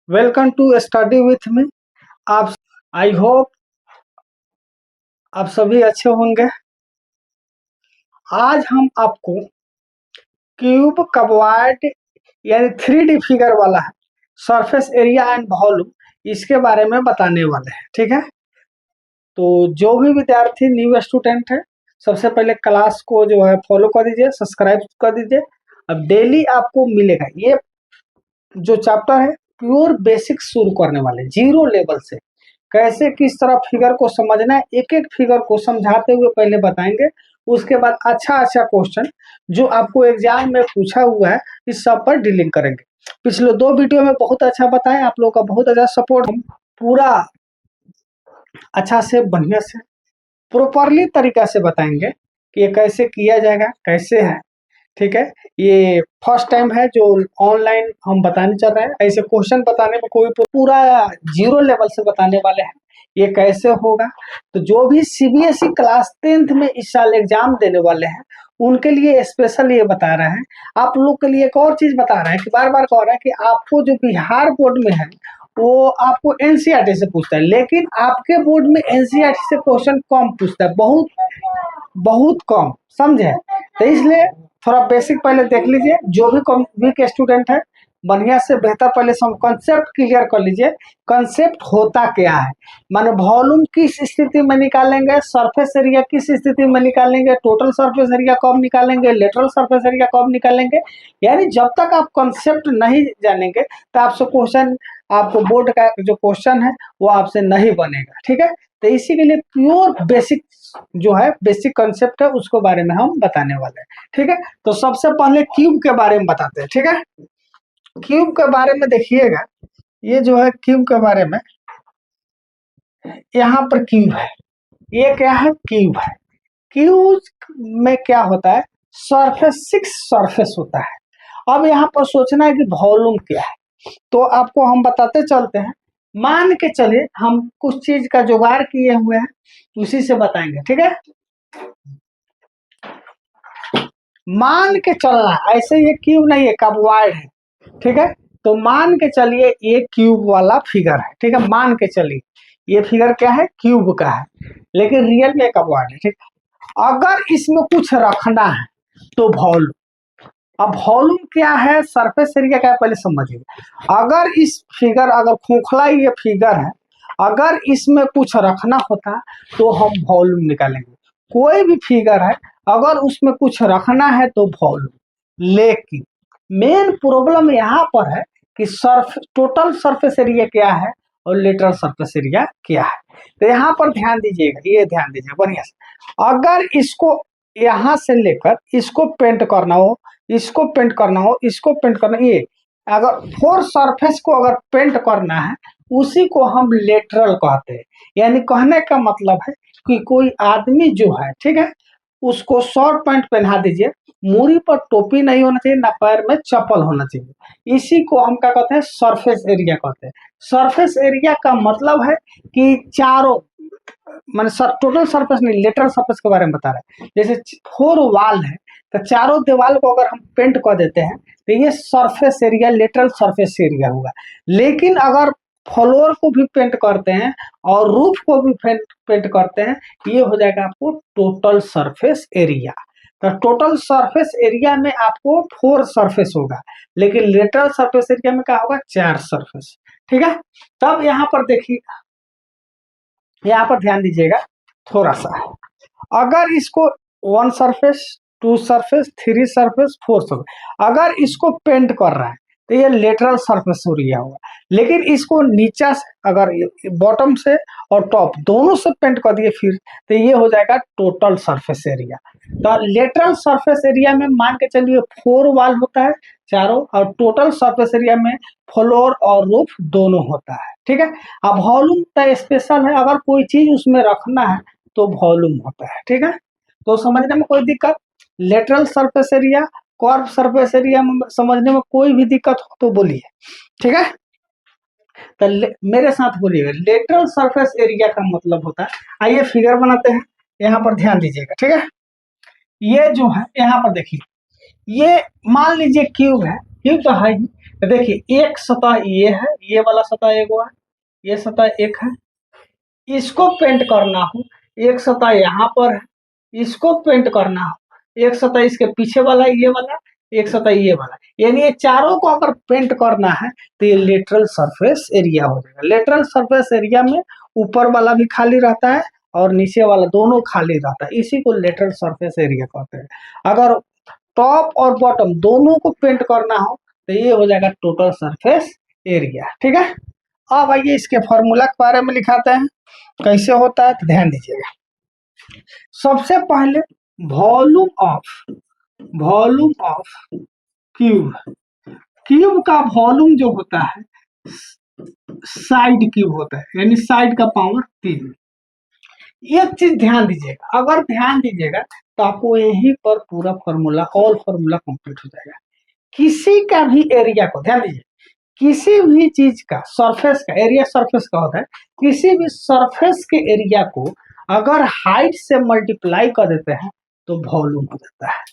Welcome to study with me. आप I hope आप सभी अच्छे होंगे। आज हम आपको क्यूब कबॉइड यानी 3D फिगर वाला है सरफेस एरिया एंड वॉल्यूम इसके बारे में बताने वाले हैं। ठीक है, तो जो भी विद्यार्थी न्यू स्टूडेंट है सबसे पहले क्लास को जो है फॉलो कर दीजिए, सब्सक्राइब कर दीजिए। अब डेली आपको मिलेगा ये जो चैप्टर है प्योर बेसिक शुरू करने वाले जीरो लेवल से कैसे किस तरह फिगर को समझना है, एक एक फिगर को समझाते हुए पहले बताएंगे। उसके बाद अच्छा अच्छा क्वेश्चन जो आपको एग्जाम में पूछा हुआ है इस सब पर डीलिंग करेंगे। पिछले 2 वीडियो में बहुत अच्छा बताएं, आप लोगों का बहुत अच्छा सपोर्ट। हम पूरा अच्छा से बढ़िया से प्रॉपरली तरीका से बताएंगे कि ये कैसे किया जाएगा, कैसे है। ठीक है, ये फर्स्ट टाइम है जो ऑनलाइन हम बताने चल रहे हैं। ऐसे क्वेश्चन बताने में कोई पूरा जीरो लेवल से बताने वाले हैं ये कैसे होगा। तो जो भी सीबीएसई क्लास 10th में इस साल एग्जाम देने वाले हैं उनके लिए स्पेशल ये बता रहे हैं। आप लोग के लिए एक और चीज बता रहे हैं कि बार बार कह रहे हैं कि आपको जो बिहार बोर्ड में है वो आपको एनसीईआरटी से पूछता है, लेकिन आपके बोर्ड में एनसीईआरटी से क्वेश्चन कम पूछता है, बहुत बहुत कम, समझे। तो इसलिए थोड़ा बेसिक पहले देख लीजिए। जो भी वीक स्टूडेंट है बढ़िया से बेहतर पहले कंसेप्ट क्लियर कर लीजिए। कंसेप्ट होता क्या है, माने वॉल्यूम किस स्थिति में निकालेंगे, सरफेस एरिया किस स्थिति में निकालेंगे, टोटल सरफेस एरिया कब निकालेंगे, लेटरल सरफेस एरिया कब निकालेंगे। यानी जब तक आप कंसेप्ट नहीं जानेंगे तो आपसे क्वेश्चन, आपको बोर्ड का जो क्वेश्चन है वो आपसे नहीं बनेगा। ठीक है, तो इसी के लिए प्योर बेसिक जो है बेसिक कंसेप्ट है उसको बारे में हम बताने वाले हैं। ठीक है, तो सबसे पहले क्यूब के बारे में बताते हैं। ठीक है, क्यूब के बारे में देखिएगा, ये जो है क्यूब के बारे में, यहाँ पर क्यूब है, ये क्या है, क्यूब है। क्यूब में क्या होता है, सरफेस 6 सरफेस होता है। अब यहाँ पर सोचना है कि वॉल्यूम क्या है, तो आपको हम बताते चलते हैं। मान के चलिए हम कुछ चीज का जुगाड़ किए हुए हैं उसी से बताएंगे। ठीक है, मान के चलना, ऐसे ये क्यूब नहीं है, कबॉइड है। ठीक है, तो मान के चलिए ये क्यूब वाला फिगर है। ठीक है, मान के चलिए ये फिगर क्या है, क्यूब का है, लेकिन रियल में कबॉइड है। ठीक, अगर इसमें कुछ रखना है तो वॉल्यूम। अब वॉल्यूम क्या है, सरफेस एरिया क्या है, पहले समझिए। अगर इस फिगर, अगर खोखला ये फिगर है, अगर इसमें कुछ रखना होता तो हम वॉल्यूम निकालेंगे। कोई भी फिगर है अगर उसमें कुछ रखना है तो वॉल्यूम। लेकिन मेन प्रॉब्लम यहाँ पर है कि टोटल सरफेस एरिया क्या है और लेटरल सरफेस एरिया क्या है। तो यहाँ पर ध्यान दीजिएगा, ये ध्यान दीजिएगा बढ़िया से। अगर इसको यहाँ से लेकर इसको पेंट करना हो, इसको पेंट करना हो, इसको पेंट करना, ये अगर 4 सरफेस को अगर पेंट करना है उसी को हम लेटरल कहते हैं। यानी कहने का मतलब है कि कोई आदमी जो है, ठीक है, उसको शॉर्ट पैंट पहना दीजिए, मूरी पर टोपी नहीं होना चाहिए, ना पैर में चप्पल होना चाहिए। इसी को हम क्या कहते हैं, सरफेस एरिया कहते हैं। सरफेस एरिया का मतलब है कि चारों, मान टोटल सरफेस नहीं, लेटरल सरफेस के बारे में बता रहे हैं। जैसे 4 वाल है तो चारों दीवार को अगर हम पेंट कर देते हैं तो ये surface area, lateral surface area होगा। लेकिन अगर फ्लोर को भी पेंट करते हैं और रूफ को भी पेंट करते हैं, ये हो जाएगा आपको टोटल सरफेस एरिया। तो टोटल सरफेस एरिया में आपको 4 सरफेस होगा, लेकिन लेटरल सरफेस एरिया में क्या होगा, 4 सरफेस। ठीक है, तब यहाँ पर देखिए, यहाँ पर ध्यान दीजिएगा थोड़ा सा। अगर इसको 1 सरफेस, 2 सरफेस, 3 सरफेस, 4 सरफेस, अगर इसको पेंट कर रहा है तो ये लेटरल सरफेस एरिया होगा। लेकिन इसको नीचा से, अगर बॉटम से और टॉप दोनों से पेंट कर दिए फिर, तो ये हो जाएगा टोटल सरफेस एरिया। तो लेटरल सरफेस एरिया में मान के चलिए 4 वाल होता है चारों, और टोटल सरफेस एरिया में फ्लोर और रूफ दोनों होता है। ठीक है, अब वॉल्यूम तो स्पेशल है, अगर कोई चीज उसमें रखना है तो वॉल्यूम होता है। ठीक है, तो समझने में कोई दिक्कत, lateral surface area, curve surface area में समझने में कोई भी दिक्कत हो तो बोलिए। ठीक है, तो मेरे साथ बोलिएगा, लेटरल सरफेस एरिया का मतलब होता है, आइए फिगर बनाते हैं, यहाँ पर ध्यान दीजिएगा। ठीक है, ये जो है यहाँ पर देखिए, ये मान लीजिए क्यूब है, क्यूब तो है ही। तो देखिए एक सतह ये है, ये वाला सतह एगो है, ये सतह एक है, इसको पेंट करना हो, एक सतह यहाँ पर है, इसको पेंट करना हो, एक सतह इसके पीछे वाला ये वाला, एक सतह ये वाला, यानी ये चारों को अगर पेंट करना है तो ये लेटरल सरफेस एरिया हो जाएगा। लेटरल सरफेस एरिया में ऊपर वाला भी खाली रहता है और नीचे वाला दोनों खाली रहता है, इसी को लेटरल सरफेस एरिया कहते हैं। अगर टॉप और बॉटम दोनों को पेंट करना हो तो ये हो जाएगा टोटल सरफेस एरिया। ठीक है, अब आइए इसके फॉर्मूला के बारे में लिखाते हैं कैसे होता है, तो ध्यान दीजिएगा। सबसे पहले वॉल्यूम ऑफ क्यूब, क्यूब का वॉल्यूम जो होता है साइड क्यूब होता है, यानी साइड का पावर 3। एक चीज ध्यान दीजिएगा, अगर ध्यान दीजिएगा तो आपको यहीं पर पूरा फॉर्मूला, ऑल फॉर्मूला कंप्लीट हो जाएगा। किसी का भी एरिया को ध्यान दीजिए, किसी भी चीज का सरफेस का एरिया, सरफेस का होता है, किसी भी सरफेस के एरिया को अगर हाइट से मल्टीप्लाई कर देते हैं तो वॉल्यूम हो जाता है।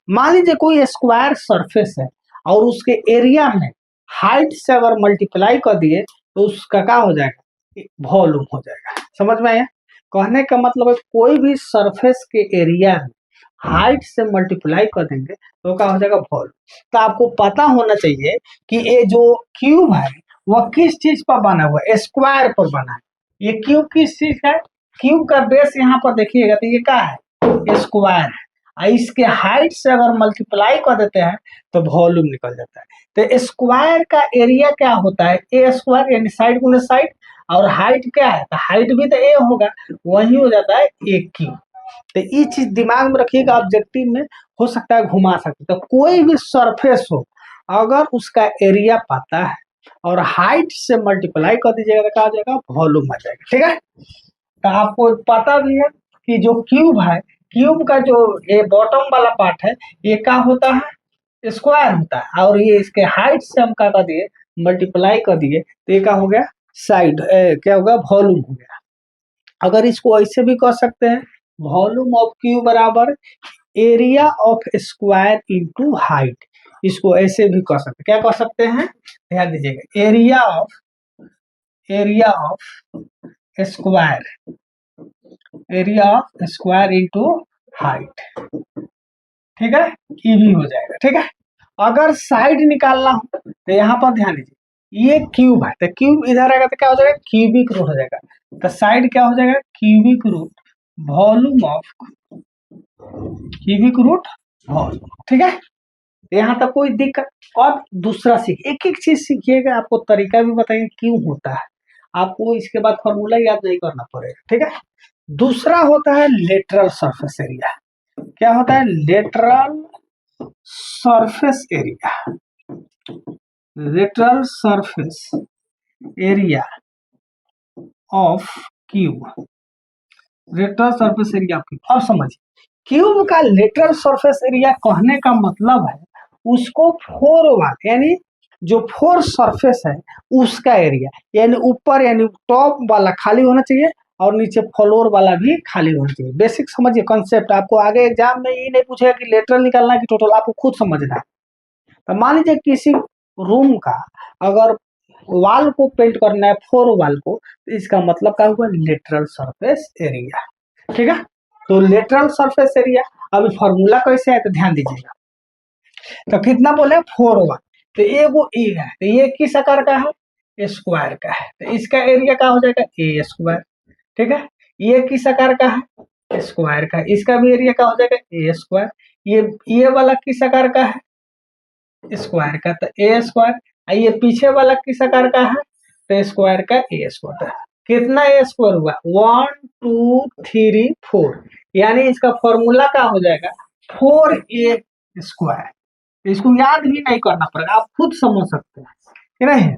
मान लीजिए कोई स्क्वायर सरफेस है और उसके एरिया में हाइट से अगर मल्टीप्लाई कर दिए तो उसका क्या हो जाएगा, वॉल्यूम हो जाएगा। समझ में आया? कहने का मतलब है कोई भी सरफेस के एरिया में हाइट से मल्टीप्लाई कर देंगे तो क्या हो जाएगा, वॉल्यूम। तो आपको पता होना चाहिए कि ये जो क्यूब है वह किस चीज पर बना हुआ है, स्क्वायर पर बना है। ये क्यूब किस चीज का है, क्यूब का बेस यहाँ पर देखिएगा तो ये क्या है, स्क्वायर है। इसके हाइट से अगर मल्टीप्लाई कर देते हैं तो वॉल्यूम निकल जाता है। तो स्क्वायर का एरिया क्या होता है, ए स्क्वायर, यानी साइड गुने साइड, और हाइट क्या है, तो हाइट भी तो ए होगा, वही हो जाता है ए क्यूब। तो ये चीज दिमाग में रखिएगा, ऑब्जेक्टिव में हो सकता है घुमा सकते। तो कोई भी सरफेस हो अगर उसका एरिया पता है और हाइट से मल्टीप्लाई कर दीजिएगा तो क्या हो जाएगा, वॉल्यूम आ जाएगा। ठीक है, तो आपको पता भी है कि जो क्यूब है, क्यूब का जो ये बॉटम वाला पार्ट है ये क्या होता है, स्क्वायर होता है, और ये इसके हाइट से हम क्या कर दिए, मल्टीप्लाई कर दिए तो ये क्या हो गया, साइड क्या होगा, वॉल्यूम हो गया। अगर इसको ऐसे भी कह सकते हैं, वॉल्यूम ऑफ क्यूब बराबर area of square into height, इसको ऐसे भी कह सकते हैं। क्या कह सकते हैं, ध्यान दीजिएगा, area of square, area of square into height. ठीक है, ये भी हो जाएगा। ठीक है, अगर साइड निकालना हो तो यहाँ पर ध्यान दीजिए, ये क्यूब है तो क्यूब इधर आएगा तो क्या हो जाएगा, क्यूबिक रूट हो जाएगा। तो साइड क्या हो जाएगा, cubic root volume of cubic root volume. ठीक है, यहाँ तक कोई दिक्कत। और दूसरा सीख, एक एक चीज सीखिएगा, आपको तरीका भी बताएंगे क्यों होता है, आपको इसके बाद फॉर्मूला याद नहीं करना पड़ेगा। ठीक है, दूसरा होता है लेटरल सरफेस एरिया। क्या होता है, lateral surface area, lateral surface area of cube, lateral surface area of cube. अब समझिए, क्यूब का लेटरल सरफेस एरिया कहने का मतलब है उसको फोर वाला, यानी जो फोर सरफेस है उसका एरिया, यानी ऊपर यानी टॉप वाला खाली होना चाहिए और नीचे फ्लोर वाला भी खाली होना चाहिए। बेसिक समझिए कॉन्सेप्ट, आपको आगे एग्जाम में ये नहीं पूछेगा कि लेटरल निकालना है कि टोटल, आपको खुद समझना है। तो मान लीजिए किसी रूम का अगर वाल को पेंट करना है, फोर वाल को, तो इसका मतलब क्या हुआ, लेटरल सरफेस एरिया। ठीक है, तो लेटरल सरफेस एरिया, अभी फॉर्मूला कैसे है तो ध्यान दीजिएगा। तो कितना बोले, 4 तो ये वो ए है, तो ये किस आकार का है, स्क्वायर का है, तो इसका एरिया क्या हो जाएगा, ए स्क्वायर। ठीक है, ये किस आकार का है, स्क्वायर का, इसका भी एरिया क्या हो जाएगा, ए स्क्वायर। ये वाला किस आकार का है, स्क्वायर का, तो ए स्क्वायर। ये पीछे वाला किस आकार का है, तो स्क्वायर का ए स्क्वायर। कितना ए स्क्वायर हुआ, 1 2 3 4, यानी इसका फॉर्मूला क्या हो जाएगा, 4a स्क्वायर। इसको याद भी नहीं करना पड़ेगा, आप खुद समझ सकते हैं कि नहीं।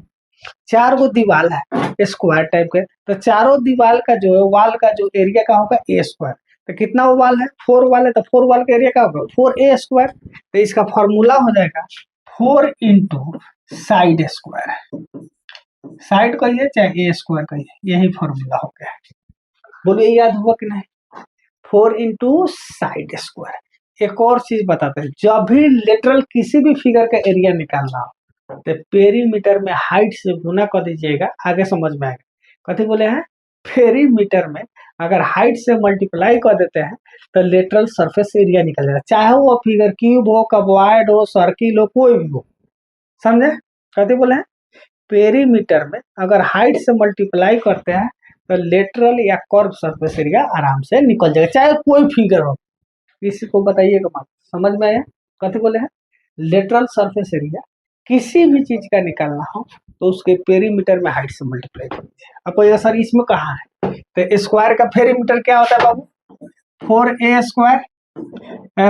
4 गो दीवार है स्क्वायर टाइप के, तो चारों दीवार का जो है वाल का जो एरिया का होगा ए स्क्वायर। तो कितना वो वाल है, 4 वाल है, तो 4 वाल का एरिया क्या होगा, 4a स्क्वायर। तो इसका फॉर्मूला हो जाएगा 4 इंटू साइड स्क्वायर, साइड कहिए चाहे ए स्क्वायर कहिए, यही फॉर्मूला हो गया। बोलिए याद हुआ कि नहीं, 4 इंटू साइड स्क्वायर, एक और चीज बताते हैं, जब भी लेटरल किसी भी फिगर का एरिया निकालना हो तो पेरीमीटर में हाइट से गुना कर दीजिएगा, आगे समझ में आएगा। कथी बोले हैं, पेरीमीटर में अगर हाइट से मल्टीप्लाई कर देते हैं तो लेटरल सरफेस एरिया निकल जाएगा, चाहे वो फिगर क्यूब हो, कबॉइड हो, सर्किल हो, कोई भी हो। समझे? कथी बोले हैं, पेरीमीटर में अगर हाइट से मल्टीप्लाई करते हैं तो लेटरल या कर्व सरफेस एरिया आराम से निकल जाएगा, चाहे कोई फिगर हो। किसी को बताइएगा बात समझ में आया? कथी बोले हैं, लेटरल सरफेस एरिया किसी भी चीज का निकालना हो तो उसके पेरीमीटर में हाइट से मल्टीप्लाई कर दीजिए। आपको ये सर इसमें कहा है, तो स्क्वायर का पेरीमीटर क्या होता है बाबू, 4a square,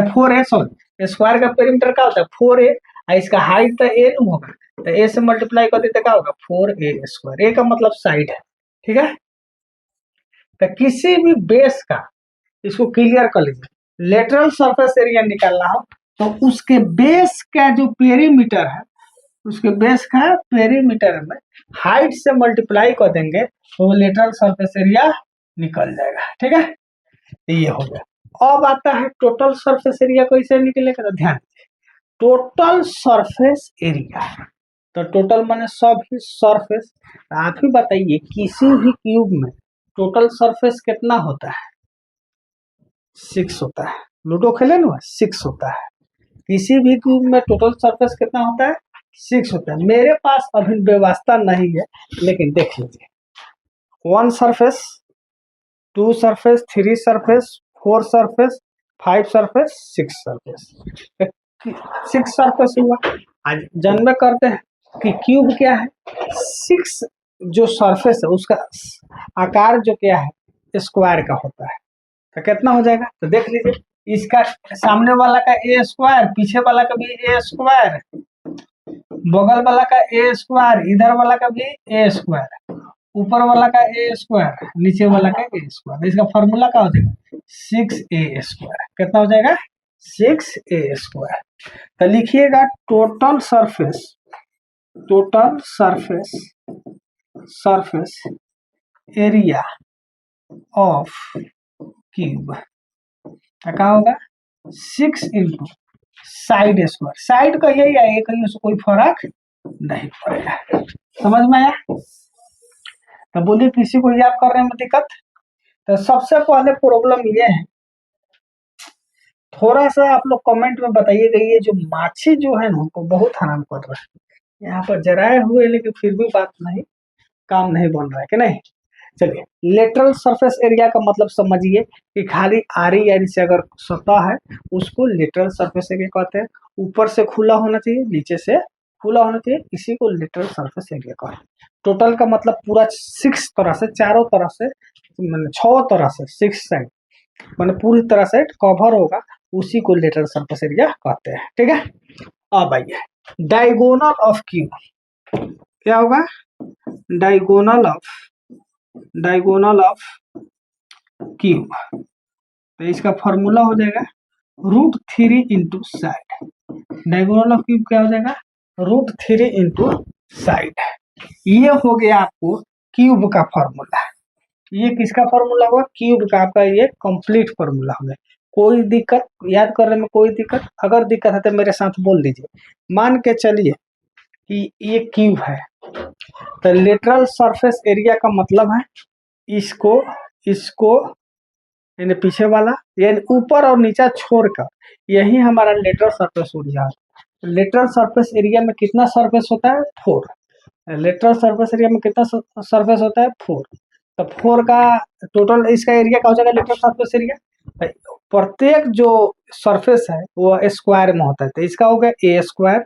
4a sorry, square का पेरीमीटर क्या होता है 4a, इसका हाइट तो a होगा, तो a से मल्टीप्लाई कर देते क्या होगा 4a स्क्वायर, a का मतलब साइड है। ठीक है, तो किसी भी बेस का, इसको क्लियर कर लीजिए, लेटरल सरफेस एरिया निकालना हो तो उसके बेस का जो पेरीमीटर है, उसके बेस का पेरीमीटर में हाइट से मल्टीप्लाई कर देंगे तो लेटरल सरफेस एरिया निकल जाएगा। ठीक है, ये हो गया। अब आता है टोटल सरफेस एरिया कैसे निकलेगा, तो ध्यान दीजिए, टोटल सरफेस एरिया, तो टोटल माने सब ही सरफेस। आप ही बताइए किसी भी क्यूब में टोटल सरफेस कितना होता है, 6 होता है। लूडो खेले ना 6 होता है। किसी भी क्यूब में टोटल सरफेस कितना होता है, 6 होता है। मेरे पास अभी व्यवस्था नहीं है, लेकिन देख लीजिए, 1 surface, 2 surface, 3 surface, 4 surface, 5 surface, 6 surface, 6 surface हुआ। आज जन्म करते हैं कि क्यूब क्या है, 6 जो सरफेस है उसका आकार जो क्या है स्क्वायर का होता है, तो कितना हो जाएगा, तो देख लीजिए, इसका सामने वाला का ए स्क्वायर, पीछे वाला का भी ए स्क्वायर, बगल वाला का ए स्क्वायर, इधर वाला का भी ए स्क्वायर, ऊपर वाला का ए स्क्वायर, नीचे वाला का ए स्क्वायर। इसका फॉर्मूला क्या हो जाएगा 6a स्क्वायर, कितना हो जाएगा 6a स्क्वायर। तो लिखिएगा total surface, total surface, surface area of cube क्या होगा 6 इंटू साइड स्क्वायर, साइड कहिए या ए कहिए उससे कोई फर्क नहीं पड़ेगा। समझ में आया? तो बोलिए किसी को याद करने में दिक्कत? तो सबसे पहले प्रॉब्लम ये है, थोड़ा सा आप लोग कमेंट में बताइएगा, ये जो माछी जो है ना उनको बहुत हराम कर रहा है, यहाँ पर जराए हुए लेकिन फिर भी बात नहीं, काम नहीं बन रहा है कि नहीं। चलिए, लेटरल सरफेस एरिया का मतलब समझिए कि खाली आरी आरी से अगर सतह है उसको लेटरल सरफेस एरिया कहते हैं। ऊपर से खुला होना चाहिए, नीचे से खुला होना चाहिए, इसी को लेटरल सरफेस एरिया कहते हैं। टोटल का मतलब पूरा 6 तरह से, चारों तरफ से, मैंने 6 तरह से, 6 साइड मैंने पूरी तरह से कवर होगा, उसी को लेटरल सरफेस एरिया कहते हैं। ठीक है, अब आइए डायगोनल ऑफ क्यूब क्या होगा, डायगोनल ऑफ क्यूब, तो इसका फॉर्मूला हो जाएगा √3 into side. Diagonal of cube क्या हो जाएगा √3 इंटू साइड। ये हो गया आपको क्यूब का फॉर्मूला। ये किसका फॉर्मूला हुआ, क्यूब का, आपका ये कंप्लीट फॉर्मूला हो गया। कोई दिक्कत याद करने में, कोई दिक्कत अगर दिक्कत है तो मेरे साथ बोल दीजिए। मान के चलिए कि ये क्यूब है, तो लेटरल सरफेस एरिया का मतलब है इसको इसको यानी पीछे वाला, यानी ऊपर और नीचा छोड़कर यही हमारा लेटरल सरफेस एरिया है। लेटरल सरफेस एरिया में कितना सरफेस होता है 4, लेटरल सरफेस एरिया में कितना सरफेस होता है 4, तो 4 का टोटल इसका एरिया क्या हो जाएगा लेटरल सरफेस एरिया। प्रत्येक जो सरफेस है वो स्क्वायर में होता है, तो इसका हो गया ए स्क्वायर,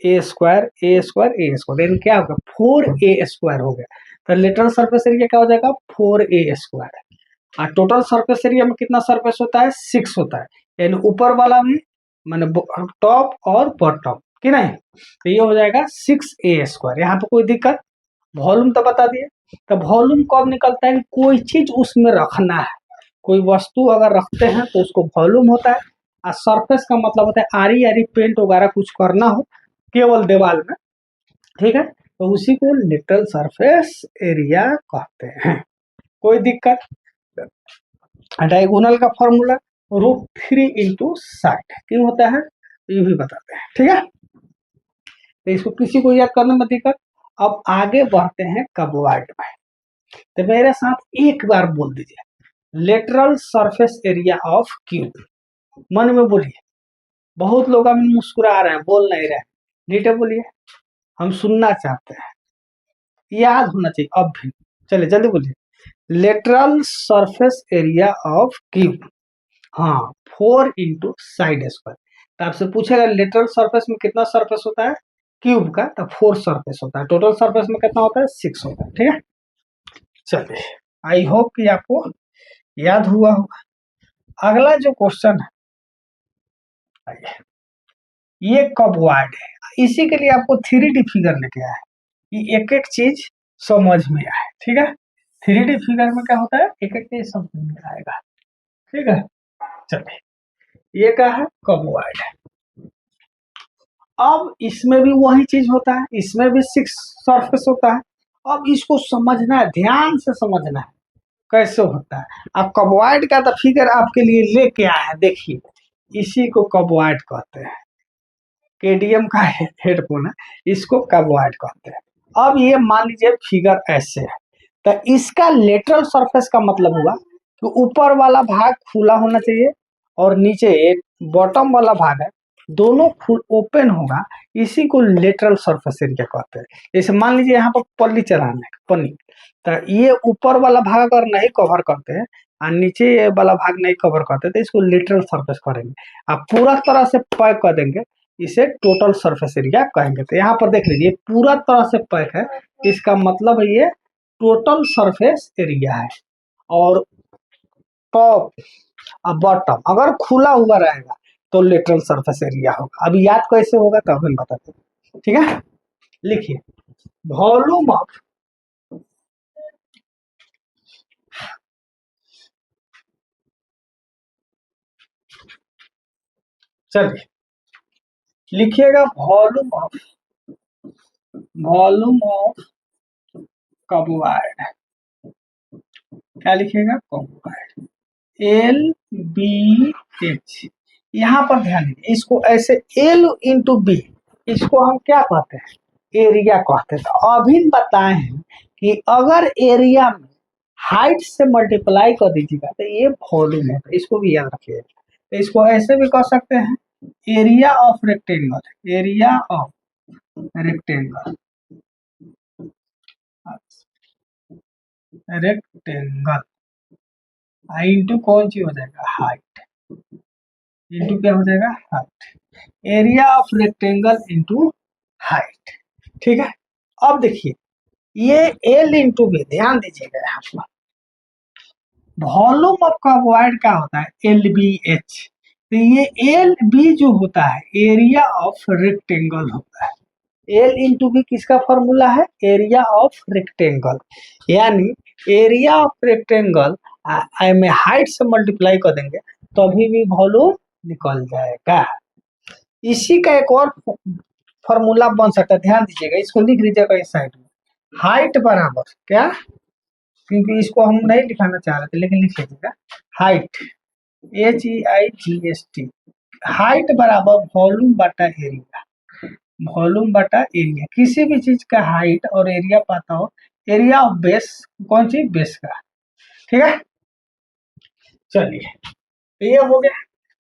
ए स्क्वायर, ए स्क्वायर, ए स्क्वायर, यानी क्या होगा 4a स्क्वायर हो गया। तो लेटरल सरफेस एरिया क्या हो जाएगा 4a स्क्वायर। और टोटल सरफेस एरिया में कितना सरफेस होता है 6 होता है, यानी ऊपर वाला भी माने टॉप और बॉटम कि नहीं, तो ये हो जाएगा 6a स्क्वायर। यहाँ पे कोई दिक्कत, वॉल्यूम तो बता दिए। तो वॉल्यूम कब निकलता है, कोई चीज उसमें रखना है, कोई वस्तु अगर रखते हैं तो उसको वॉल्यूम होता है। और सरफेस का मतलब होता है आरी आरी पेंट वगैरह कुछ करना हो केवल दीवार में, ठीक है, तो उसी को लेटरल सरफेस एरिया कहते हैं। कोई दिक्कत? डायगोनल का फॉर्मूला √3 × क्यों होता है ये भी बताते हैं, ठीक है। तो इसको किसी को याद करने में दिक्कत। अब आगे बढ़ते हैं कबॉइड में। तो मेरे साथ एक बार बोल दीजिए, lateral surface area of cube. मन में बोलिए, बहुत लोग हम मुस्कुरा रहे हैं, बोल नहीं रहे, नीटे बोलिए, हम सुनना चाहते हैं, याद होना चाहिए अब भी। चलिए जल्दी बोलिए, lateral surface area of cube. हाँ, 4 × साइड स्क्वायर। तो आपसे पूछेगा लेटरल सरफेस में कितना सरफेस होता है क्यूब का, तो 4 सरफेस होता है। टोटल सरफेस में कितना होता है 6 होता है, ठीक है। चलिए, आई होप कि आपको याद हुआ होगा। अगला जो क्वेश्चन है, आइए, ये कबॉइड है, इसी के लिए आपको 3D फिगर लेके आया है, ये एक एक चीज समझ में आए, ठीक है। 3D फिगर में क्या होता है, एक एक चीज समझ में आएगा, ठीक है। चलिए, ये क्या है, कबॉइड है। अब इसमें भी वही चीज होता है, इसमें भी 6 सरफेस होता है। अब इसको समझना है, ध्यान से समझना है कैसे होता है। अब कबॉइड का तो फिगर आपके लिए लेके आया है, देखिए, इसी को कबॉइड कहते हैं। केडीएम का हेडफोन है, इसको कबॉइड कहते हैं। अब ये मान लीजिए फिगर ऐसे है, तो इसका लेटरल सरफेस का मतलब हुआ कि ऊपर वाला भाग खुला होना चाहिए और नीचे बॉटम वाला भाग है, दोनों ओपन होगा, इसी को लेटरल सरफेस एरिया कहते हैं। जैसे मान लीजिए यहाँ पर पल्ली चढ़ाना है, पन्नी, तो ये ऊपर वाला भाग अगर नहीं कवर करते हैं और नीचे वाला भाग नहीं कवर करते तो इसको लेटरल सरफेस करेंगे। आप पूरा तरह से पैक कर देंगे, इसे टोटल सरफेस एरिया कहेंगे। तो यहाँ पर देख लीजिए, पूरा तरह से पैक है, इसका मतलब है ये टोटल सरफेस एरिया है। और टॉप और बॉटम अगर खुला हुआ रहेगा तो लेटरल सरफेस एरिया होगा। अब याद कैसे होगा तब हम बताते हैं, ठीक है। लिखिए, वॉल्यूम ऑफ चलिए लिखिएगा, वॉल्यूम ऑफ कबॉइड। क्या लिखिएगा, कबॉइड, LBH। यहाँ पर ध्यान दीजिए, इसको ऐसे L × B, इसको हम क्या कहते हैं, एरिया कहते हैं। तो अभी बताए हैं कि अगर एरिया में हाइट से मल्टीप्लाई कर दीजिएगा तो ये वॉल्यूम होता है, इसको भी याद रखिएगा। तो इसको ऐसे भी कह सकते हैं, area of rectangle, area of rectangle, rectangle into कौन सी हो जाएगा, हाइट, इंटू क्या हो जाएगा, height, area of rectangle into height, ठीक है। अब देखिए, ये L × B, ध्यान दीजिएगा, यहाँ पर वॉल्यूम ऑफ कबॉइड क्या होता है, LBH। तो ये LB जो होता है एरिया ऑफ रेक्टेंगल होता है। L × B किसका फॉर्मूला है, एरिया ऑफ रेक्टेंगल, यानी एरिया ऑफ रेक्टेंगल में हाइट से मल्टीप्लाई कर देंगे तभी भी वॉल्यूम निकल जाएगा। इसी का एक और फॉर्मूला बन सकता है, ध्यान दीजिएगा, इसको लिख लीजिएगा इस साइड में, हाइट बराबर क्या, क्योंकि इसको हम नहीं लिखाना चाह रहे थे लेकिन लिख लीजिएगा, हाइट, HEIGST, हाइट बराबर वॉल्यूम बटा एरिया, वॉल्यूम बटा एरिया। किसी भी चीज का हाइट और एरिया पता हो, एरिया ऑफ बेस, कौन सी, बेस का, ठीक है। चलिए, तो ये हो गया।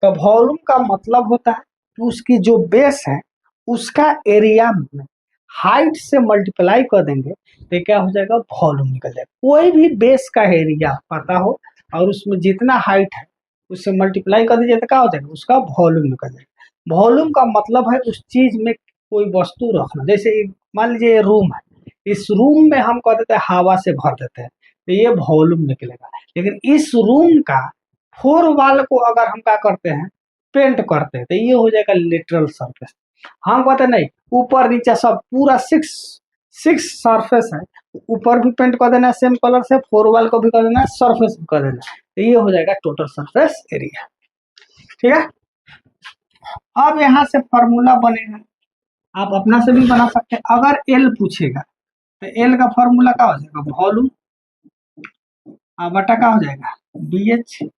तो वॉल्यूम का मतलब होता है कि उसकी जो बेस है उसका एरिया में हाइट से मल्टीप्लाई कर देंगे तो क्या हो जाएगा, वॉल्यूम निकल जाएगा। कोई भी बेस का एरिया पता हो और उसमें जितना हाइट है उससे मल्टीप्लाई कर दीजिए तो क्या हो जाएगा, उसका वॉल्यूम निकल जाएगा। वॉल्यूम का मतलब है उस चीज में कोई वस्तु रखना। जैसे मान लीजिए ये रूम है, इस रूम में हम कह देते हैं हवा से भर देते हैं तो ये वॉल्यूम निकलेगा। लेकिन इस रूम का 4 वाल को अगर हम क्या करते हैं, पेंट करते हैं तो ये हो जाएगा लेटरल सरफेस। हम कहते नहीं, ऊपर नीचे सब पूरा 6 सरफेस है, ऊपर भी पेंट कर देना सेम कलर से, 4 वाल को भी कर देना, सरफेस भी कर देना, तो ये हो जाएगा टोटल सरफेस एरिया, ठीक है। अब यहाँ से फॉर्मूला बनेगा, आप अपना से भी बना सकते हैं। अगर एल पूछेगा तो एल का फॉर्मूला क्या हो जाएगा, वॉल्यूम बटा क्या हो जाएगा, BH,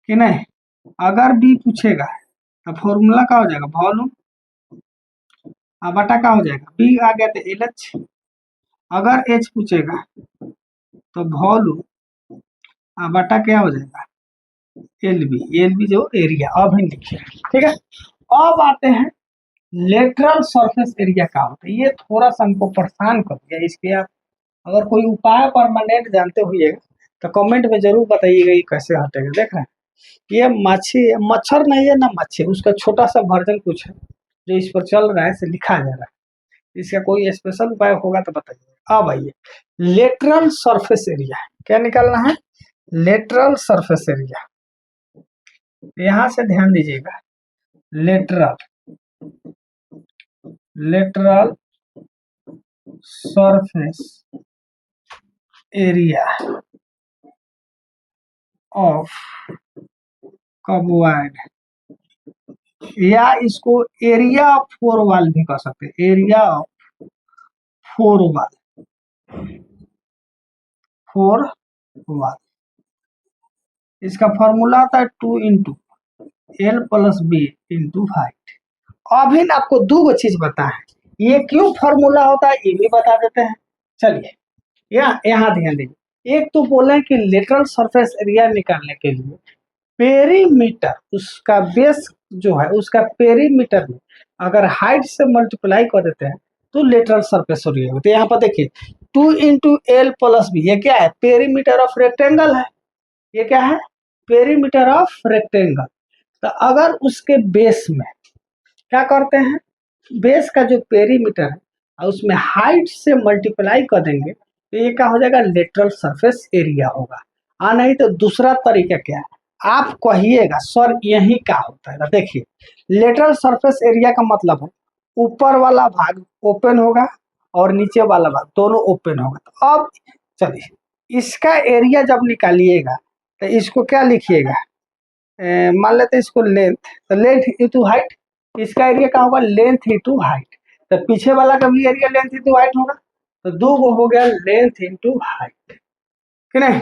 कि नहीं, अगर बी पूछेगा तो फॉर्मूला क्या हो जाएगा, वॉल्यूम बटा क्या हो जाएगा, बी आ गया तो एल एच। अगर एच पूछेगा तो वॉल्यूम बटा क्या हो जाएगा, एल बी जो एरिया अब ही लिखिए। ठीक है, अब आते हैं लेटरल सरफेस एरिया का होता है। ये थोड़ा सा हमको परेशान कर दिया, इसके आप अगर कोई उपाय परमानेंट जानते हुए तो कमेंट में जरूर बताइएगा ये कैसे हटेगा। देख रहे हैं ये मच्छी मच्छर नहीं है ना मच्छी, उसका छोटा सा वर्जन कुछ है जो इस पर चल रहा है, से लिखा जा रहा है। इसका कोई स्पेशल उपाय होगा तो बताइए। अब आइए लेटरल सरफेस एरिया क्या निकालना है, लेटरल सरफेस एरिया। यहां से ध्यान दीजिएगा, lateral lateral surface area of cuboid, या इसको एरिया ऑफ फोर वाल भी कह सकते हैं, एरिया ऑफ फोर वाल। इसका फॉर्मूला आता है 2 × L + B × हाइट। अभी आपको दो चीज बता है, ये क्यों फॉर्मूला होता है ये भी बता देते हैं। चलिए यहाँ ध्यान दीजिए, एक तो बोले कि लेटरल सरफेस एरिया निकालने के लिए पेरीमीटर, उसका बेस जो है उसका पेरीमीटर में अगर हाइट से मल्टीप्लाई कर देते हैं तो लेटरल सरफेस एरिया होती है। यहाँ पर देखिए 2 × L + B, ये क्या है, पेरीमीटर ऑफ रेक्टेंगल है। ये क्या है, पेरीमीटर ऑफ रेक्टेंगल। तो अगर उसके बेस में क्या करते हैं, बेस का जो पेरीमीटर है और उसमें हाइट से मल्टीप्लाई कर देंगे तो ये क्या हो जाएगा, लेटरल सरफेस एरिया होगा। नहीं तो दूसरा तरीका क्या है, आप कहिएगा सर यही क्या होता है। देखिए लेटरल सरफेस एरिया का मतलब है ऊपर वाला भाग ओपन होगा और नीचे वाला भाग दोनों ओपन होगा। तो अब चलिए इसका एरिया जब निकालिएगा तो इसको क्या लिखिएगा, मान लेते इसको लेंथ, तो लेंथ इंटू हाइट, इसका एरिया क्या होगा, लेंथ इंटू हाइट। तो पीछे वाला का भी एरिया लेंथ इंटू हाइट होगा, तो दो गो हो गया लेंथ इंटू हाइट, कि नहीं,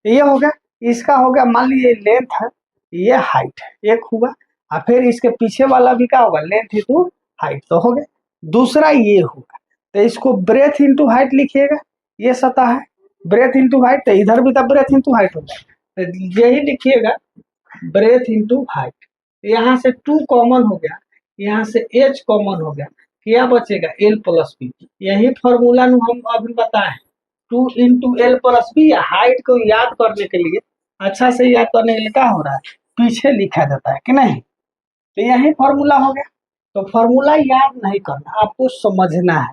ये हो गया। इसका हो गया, मान लीजिए लेंथ है ये हाइट है, एक हुआ, और फिर इसके पीछे वाला भी क्या होगा, लेंथ इंटू हाइट, तो हो गया। दूसरा ये होगा, तो इसको ब्रेथ इंटू हाइट लिखिएगा, ये सतह है, ब्रेथ इंटू हाइट, तो इधर भी तो ब्रेथ इंटू हाइट होगा, तो यही लिखिएगा ब्रेथ इंटू हाइट। यहाँ से 2 कॉमन हो गया, यहाँ से h कॉमन हो गया, क्या बचेगा, L + B। यही फॉर्मूला हम अभी बताए 2 × L + B। हाइट को याद करने के लिए, अच्छा से याद करने के लिए क्या हो रहा है, पीछे लिखा जाता है कि नहीं, तो यही फॉर्मूला हो गया। तो फॉर्मूला याद नहीं करना, आपको समझना है।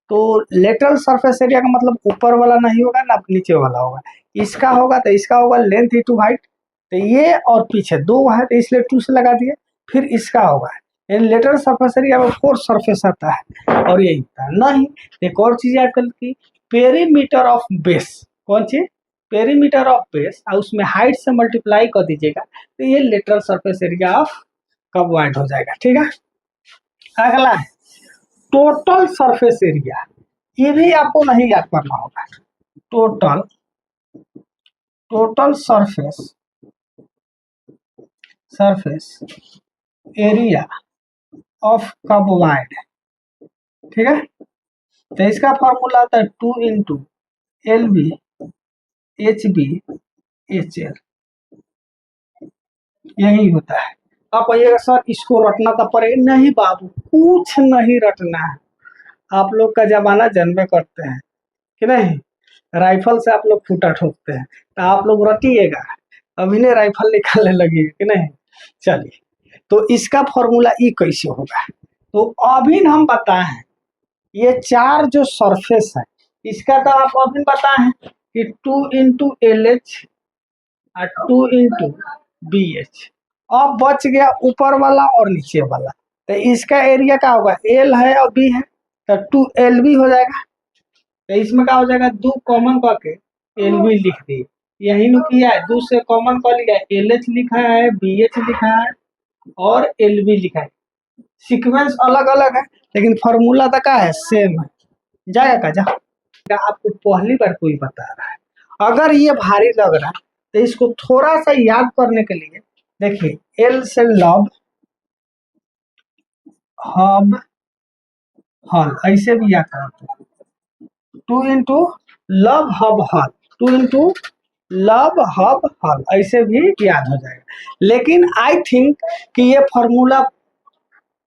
तो लेटरल सरफेस एरिया का मतलब ऊपर वाला नहीं होगा ना नीचे वाला होगा, इसका होगा तो इसका होगा लेंथ इंटू हाइट, तो ये और पीछे दो है तो इसलिए 2 से लगा दिए, फिर इसका होगा लेटरल सरफेस एरिया में 4 सरफेस आता है और यही होता है। नहीं, एक और चीज याद कर की, पेरीमीटर ऑफ बेस, कौन चीज, पेरीमीटर ऑफ बेस, और उसमें हाइट से मल्टीप्लाई कर दीजिएगा तो ये लेटरल सरफेस एरिया ऑफ कर्बोइड हो जाएगा। ठीक है, अगला है टोटल सरफेस एरिया, ये भी आपको नहीं याद करना होगा। टोटल सरफेस एरिया ऑफ कर्बोइड, ठीक है, तो इसका फॉर्मूला आता है 2 × LB HB HL, यही होता है। आप कहिएगा सर इसको रटना तो पड़ेगा, नहीं बाबू कुछ नहीं रटना है, आप लोग का जमाना जन्मे करते हैं कि नहीं, राइफल से आप लोग फूटा ठोकते हैं, तो आप लोग रटिएगा, अभी ने राइफल निकालने लगी कि नहीं। चलिए तो इसका फॉर्मूला ई कैसे होगा, तो अभी हम बताए ये 4 जो सरफेस है इसका तो आप अभी बताए कि 2 × LH और 2 × BH। अब बच गया ऊपर वाला और नीचे वाला, तो इसका एरिया क्या होगा, L है और B है, तो 2LB हो जाएगा। तो इसमें क्या हो जाएगा, 2 कॉमन करके LB लिख दिए, यही नु किया है, 2 से कॉमन कर लिया, LH लिखा है, BH लिखा है और LB लिखा है। सीक्वेंस अलग अलग है लेकिन फॉर्मूला तक का है, सेम है। जाएगा जा, आपको पहली बार कोई बता रहा है, अगर ये भारी लग रहा है तो इसको थोड़ा सा याद करने के लिए देखिए एल से लब हब हल ऐसे भी आता है, 2 इंटू लब हब हल, 2 इंटू लब हब हल ऐसे भी याद हो जाएगा। लेकिन आई थिंक कि ये फॉर्मूला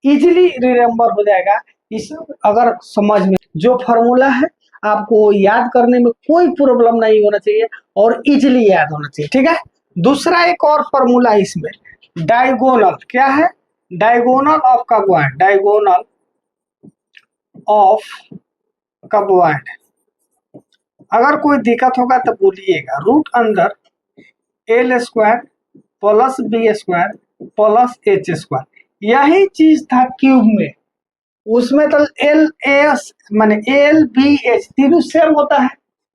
इजीली रिमेम्बर हो जाएगा इस, अगर समझ में जो फॉर्मूला है आपको याद करने में कोई प्रॉब्लम नहीं होना चाहिए और इजीली याद होना चाहिए, ठीक है। दूसरा एक और फॉर्मूला इसमें, डायगोनल क्या है, diagonal of cuboid, diagonal of cuboid. अगर कोई दिक्कत होगा तो बोलिएगा। रूट अंदर L square plus B square plus H square, यही चीज था क्यूब में। उसमें तो एल एस माने एल बी एच तीनों सेम होता है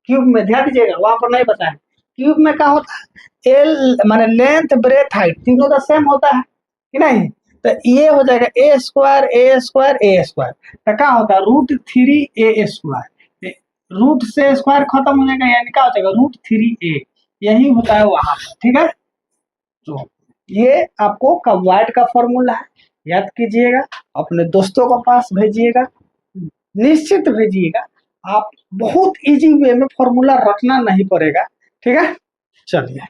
क्यूब में, ध्यान दीजिएगा वहां पर नहीं बताया। क्यूब में क्या होता है, एल माने लेंथ ब्रेथ हाइट तीनों का सेम होता है कि नहीं। तो ये हो जाएगा ए स्क्वायर ए स्क्वायर ए स्क्वायर, तो क्या होता है √3 ए स्क्वायर, रूट से स्क्वायर खत्म हो जाएगा यानी क्या हो जाएगा √3 ए, यही होता है वहां पर, ठीक है। तो ये आपको कार्बोहाइड्रेट का फॉर्मूला है, याद कीजिएगा, अपने दोस्तों के पास भेजिएगा, निश्चित भेजिएगा। आप बहुत इजी वे में फॉर्मूला रखना नहीं पड़ेगा, ठीक है। चलिए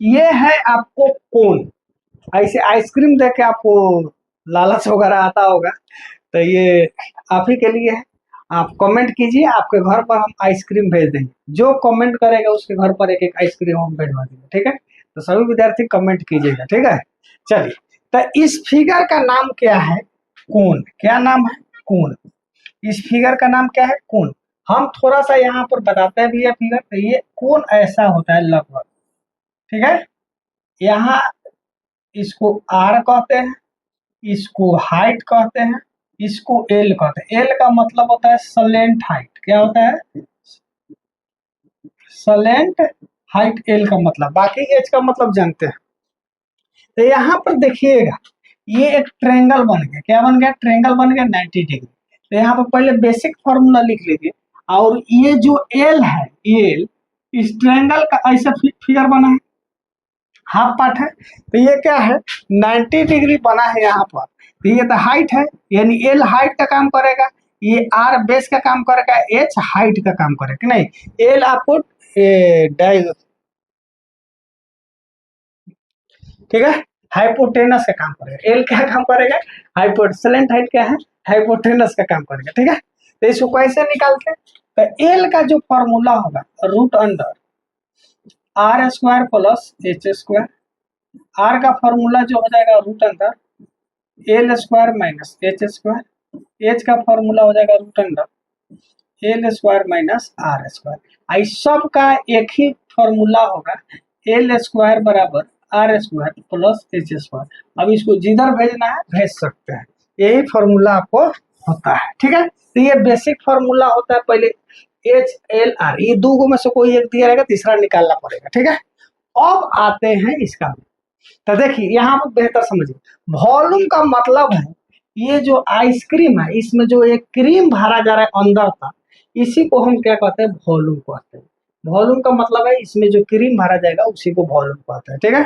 ये है आपको कोन, ऐसे आइसक्रीम देख के आपको लालच वगैरह आता होगा, तो ये आप ही के लिए है। आप कमेंट कीजिए, आपके घर पर हम आइसक्रीम भेज देंगे, जो कमेंट करेगा उसके घर पर एक एक आइसक्रीम हम भेजवा देंगे, ठीक है। तो सभी विद्यार्थी कमेंट कीजिएगा, ठीक है। चलिए, तो इस फिगर का नाम क्या है, कोन। क्या नाम है, कोन। इस फिगर का नाम क्या है, कोन। हम थोड़ा सा यहाँ पर बताते हैं भी ये फिगर, तो ये कोन ऐसा होता है लगभग, ठीक है। यहाँ इसको आर कहते हैं, इसको हाइट कहते हैं, इसको एल कहते हैं। एल का मतलब होता है सलेंट हाइट, क्या होता है सलेंट हाइट, एल का मतलब, बाकी एच का मतलब जानते हैं। तो यहाँ पर देखिएगा ये एक ट्रेंगल बन गया, क्या बन गया, ट्रेंगल बन गया 90 डिग्री। तो यहाँ पर पहले बेसिक फॉर्मूला लिख लीजिए, और ये जो एल है, एल इस ट्रेंगल का ऐसा फिगर बना है, हाफ पार्ट है। तो ये क्या है 90 डिग्री बना है यहाँ पर, तो ये तो हाइट है, यानी एल हाइट का काम करेगा, ये आर बेस का काम करेगा, एच हाइट का काम करेगा कि नहीं। एल आपको ठीक है हाइपोटेनस का काम करेगा, एल क्या काम करेगा, हाइपोटेनस हाइट क्या है, हाइपोटेनस का काम करेगा, ठीक है। तो इसको कैसे निकालते हैं, तो एल का जो फॉर्मूला होगा root under r square plus H square, r का फॉर्मूला जो हो जाएगा root under l square minus h square, h का फॉर्मूला हो जाएगा root under l square minus r square. आई सब का एक ही फॉर्मूला होगा, एल स्क्वायर बराबर r square plus H square. अब इसको जिधर भेजना है भेज सकते हैं, यही फॉर्मूला आपको होता है, ठीक है। तो ये बेसिक फॉर्मूला होता है, पहले एच एल आर, ये दो में से कोई एक दिया रहेगा, तीसरा निकालना पड़ेगा, ठीक है। अब आते हैं इसका, तो देखिए यहाँ पर बेहतर समझिए, वॉल्यूम का मतलब है ये जो आइसक्रीम है इसमें जो एक क्रीम भरा जा रहा है अंदर था, इसी को हम क्या कहते हैं, वॉल्यूम कहते हैं। वॉल्यूम का मतलब है इसमें जो क्रीम भरा जाएगा उसी को वॉल्यूम कहते हैं, ठीक है।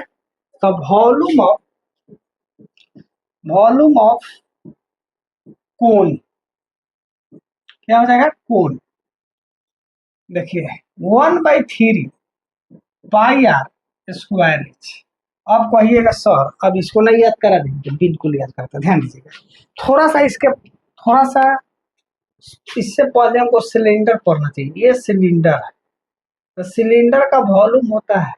तो वॉल्यूम ऑफ कोन क्या हो जाएगा, कोन। देखिए 1/3 पाई आर स्क्वायर एच। अब कहिएगा सर अब इसको नहीं याद करा देंगे, बिल्कुल याद करते, ध्यान दीजिएगा थोड़ा सा, इसके थोड़ा सा इससे पहले हमको सिलेंडर पढ़ना चाहिए। ये सिलेंडर है, तो सिलेंडर का वॉल्यूम होता है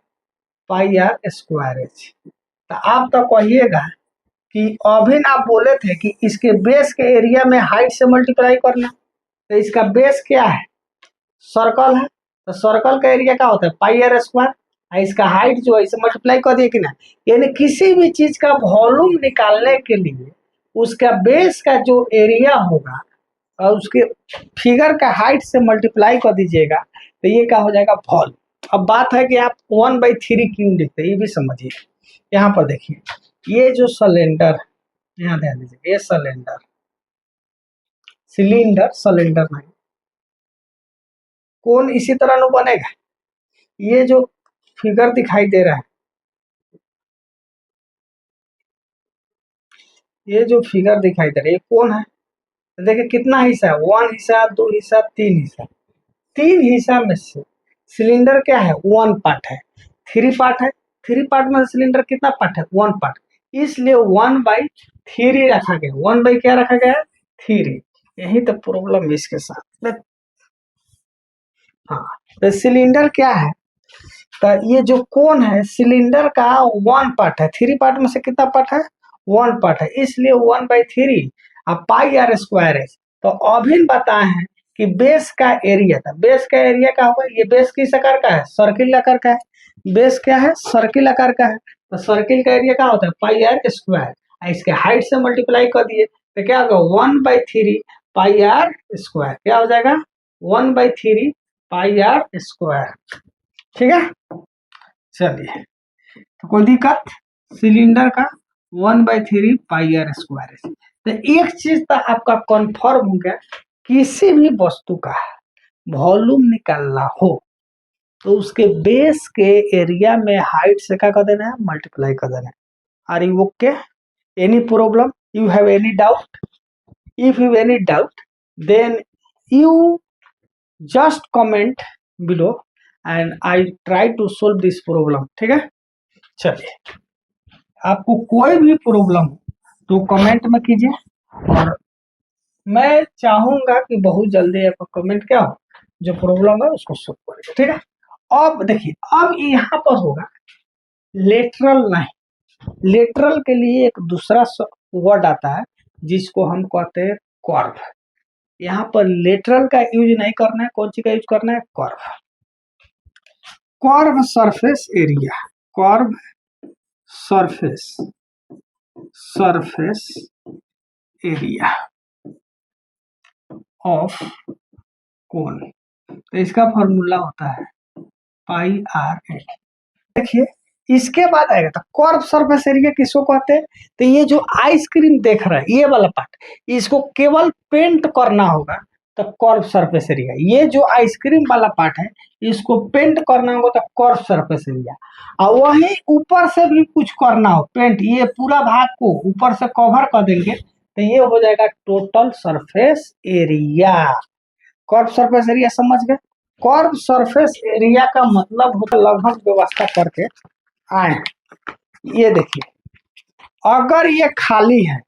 पाई आर स्क्वायर एच। तो आप तो कहिएगा कि अभी आप बोले थे कि इसके बेस के एरिया में हाइट से मल्टीप्लाई करना, तो इसका बेस क्या है, सर्कल है, तो सर्कल का एरिया क्या होता है पाई आर स्क्वायर, इसका हाइट जो है इसे मल्टीप्लाई कर दिए कि ना। यानी किसी भी चीज का वॉल्यूम निकालने के लिए उसका बेस का जो एरिया होगा और उसके फिगर का हाइट से मल्टीप्लाई कर दीजिएगा, तो ये क्या हो जाएगा वॉल्यूम। अब बात है कि आप 1/3 क्यों लिखते हैं, ये भी समझिए। यहाँ पर देखिए ये जो सिलेंडर, यहाँ ध्यान दीजिए, ये सिलेंडर, सिलेंडर सिलेंडर नहीं, कौन इसी तरह नो बनेगा। ये जो फिगर दिखाई दे रहा है, ये जो फिगर दिखाई दे रहा है ये कौन है? देखिए कितना हिस्सा है, 1 हिस्सा, 2 हिस्सा, 3 हिस्सा। 3 हिस्सा में से सिलेंडर क्या है? 1 पार्ट है। 3 पार्ट है, 3 पार्ट में सिलेंडर कितना पार्ट है? 1 पार्ट। इसलिए 1/3 रखा गया। 1 बाई क्या रखा गया है? 3। यही तो प्रॉब्लम है इसके साथ। हाँ, तो सिलेंडर क्या है? तो ये जो कोन है सिलेंडर का 1 पार्ट है। 3 पार्ट में से कितना पार्ट है? 1 पार्ट है, इसलिए 1/3 अब पाई आर स्क्वायर है। तो अभी बताए हैं कि बेस का एरिया था। बेस का एरिया क्या होगा? ये बेस किस आकार का है? सर्किल आकार का है। बेस क्या है? सर्किल आकार का है। तो सर्किल का एरिया क्या होता है? पाई आर स्क्वायर। इसके हाइट से मल्टीप्लाई कर दिए तो क्या होगा? 1/3 पाई आर स्क्वायर। क्या हो जाएगा? 1/3 पाई आर स्क्वायर। ठीक है, चलिए, तो कोई दिक्कत? सिलेंडर का 1/3 पाई आर स्क्वायर है। तो एक चीज तो आपका कंफर्म हो गया, किसी भी वस्तु का वॉल्यूम निकालना हो तो उसके बेस के एरिया में हाइट से क्या कर देना है? मल्टीप्लाई कर देना है। Are you okay? Any problem? You have any doubt? If you any doubt then you just comment below and I try to solve this problem. ठीक है, चलिए, आपको कोई भी प्रॉब्लम हो तो कमेंट में कीजिए और मैं चाहूंगा कि बहुत जल्दी आपका कमेंट क्या हो, जो प्रॉब्लम है उसको सोल्व करेगा। ठीक है, अब देखिए, अब यहाँ पर होगा लेटरल नहीं। लेटरल के लिए एक दूसरा वर्ड आता है जिसको हम कहते हैं कर्व। यहाँ पर लेटरल का यूज नहीं करना है, कौन सी का यूज करना है? Curve. Curve surface area, curve surface, surface area of cone. तो इसका फॉर्मूला होता है पाई आर एल। देखिए, इसके बाद आएगा तो कर्व सरफेस एरिया किसको कहते हैं? तो ये जो आइसक्रीम देख रहे हैं ये वाला पार्ट, इसको केवल पेंट करना होगा तो कर्व सरफेस एरिया। ये जो आइसक्रीम वाला पार्ट है इसको पेंट करना होगा तो कर्व सरफेस एरिया। और वही ऊपर से भी कुछ करना हो पेंट, ये पूरा भाग को ऊपर से कवर कर देंगे तो ये हो जाएगा total surface area. Curve surface area समझ गए? कर्व सरफेस एरिया का मतलब होता है, लगभग व्यवस्था करके आए। ये देखिए, अगर ये खाली है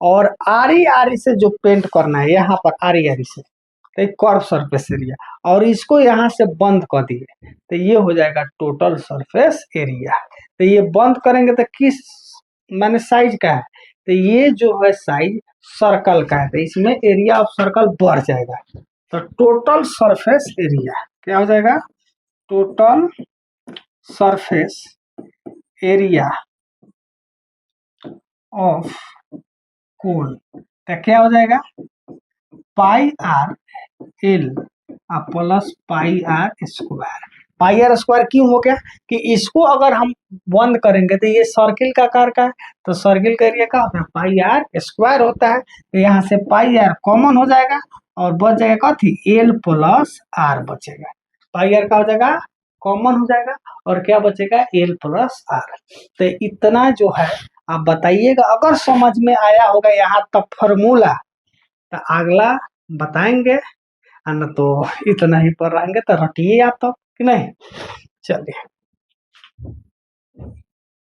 और आरी आरी से जो पेंट करना है यहाँ पर आरी आरी से, तो कर्व सरफेस एरिया, और इसको यहाँ से बंद कर दिए तो ये हो जाएगा टोटल सरफेस एरिया। तो ये बंद करेंगे तो किस माने साइज का है? तो ये जो है साइज सर्कल का है, तो इसमें एरिया ऑफ सर्कल बढ़ जाएगा। तो टोटल सरफेस एरिया क्या हो जाएगा? Total surface area of cone तो क्या हो जाएगा? Pi r l plus pi r square. Pi r square क्यों हो गया? कि इसको अगर हम बंद करेंगे तो ये सर्किल का आकार का है, तो सर्किल का एरिया क्या होता है? पाई आर स्क्वायर होता है। तो यहाँ से पाई आर कॉमन हो जाएगा और बच जाएगा कथी? एल प्लस आर बचेगा। पाई आर का हो जाएगा कॉमन हो जाएगा और क्या बचेगा? L plus R. तो इतना जो है आप बताइएगा, अगर समझ में आया होगा यहाँ तक फॉर्मूला तो अगला बताएंगे, न तो इतना ही पर रहेंगे तो रटिए आप तक कि नहीं। चलिए।